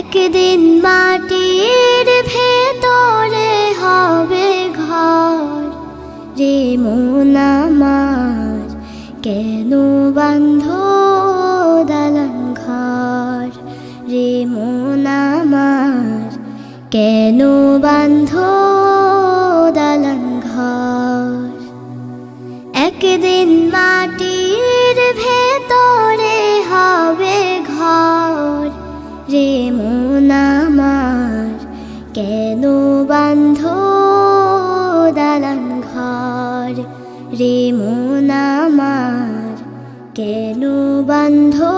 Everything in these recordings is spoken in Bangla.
একদিন মাটির ভেতরে হবে ঘর রে মন আমার, কেন বাঁধো দালান ঘর রে মন আমার, কেন বাঁধো দালান ঘর। একদিন মাটির ভেতরে হবে ঘর রে মন আমার, কেন বাঁধো দালান ঘর রে মন আমার, কেন বাঁধো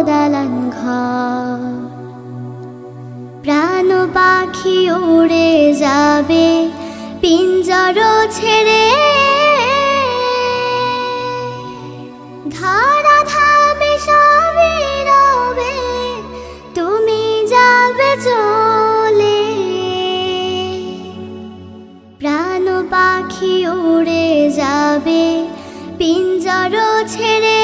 দালান ঘর। প্রাণ পাখি উড়ে যাবে পিঞ্জর ছেড়ে, ধারা ধামে সবে রবে, তুমি যাবে চলে। প্রাণ পাখি উড়ে যাবে পিঞ্জর ছেড়ে,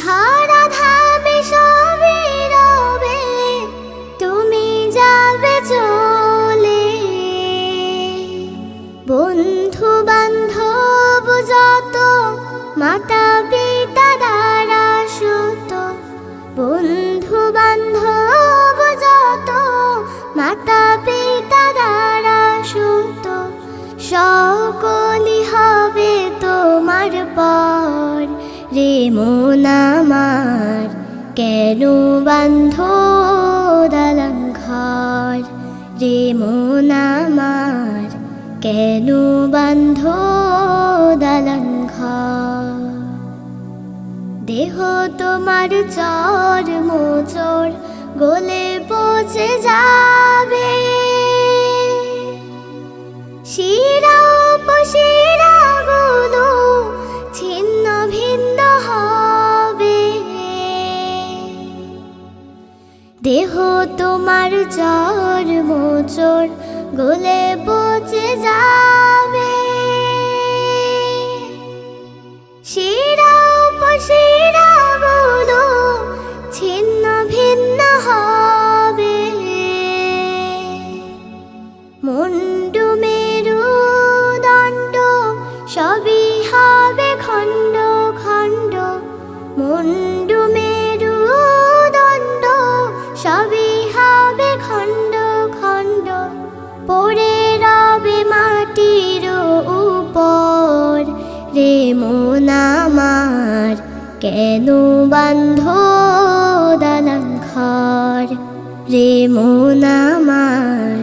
ধারা ধামে সবে রবে, তুমি যাবে চলে। বন্ধু বান্ধব যত, মাতা পিতা দ্বারা সুত, বন্ধু বান্ধব যত, মাতা পিতা দ্বারা সুত, সকলই হবে তোমার পর রে মন আমার, কেন বাঁধো দালান ঘর রে মন আমার, কেন বাঁধো দালান ঘর। দেহ তোমার চর মোচর গলে পচে যাবে, শিরা উপশিরা গুলো ছিন্ন ভিন্ন হবে। দেহ তোমার চর মোচর গলে পচে যাবে, শিরা উপশিরা গুলো ছিন্ন ভিন্ন হবে। মুন্ডু মেরু দণ্ড সবই হবে খণ্ড খণ্ড, মুন্ডু মেরু দণ্ড সবই হবে খণ্ড খণ্ড, পড়ে রবে মাটির উপর রে মন আমার, কেন বাঁধো দালান ঘর রে মন আমার,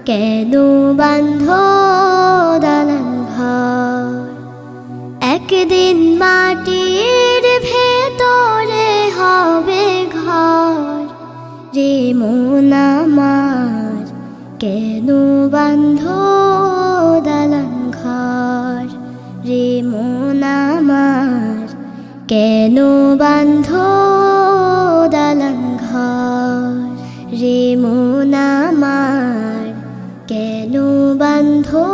কেন বাঁধো দালান ঘর। একদিন মাটির ভেতরে হবে ঘর রে মন আমার, কেন বাঁধো দালান ঘর রে মন আমার, কেন বাঁধো দালান ঘর রে মন আমার, কেন বাঁধো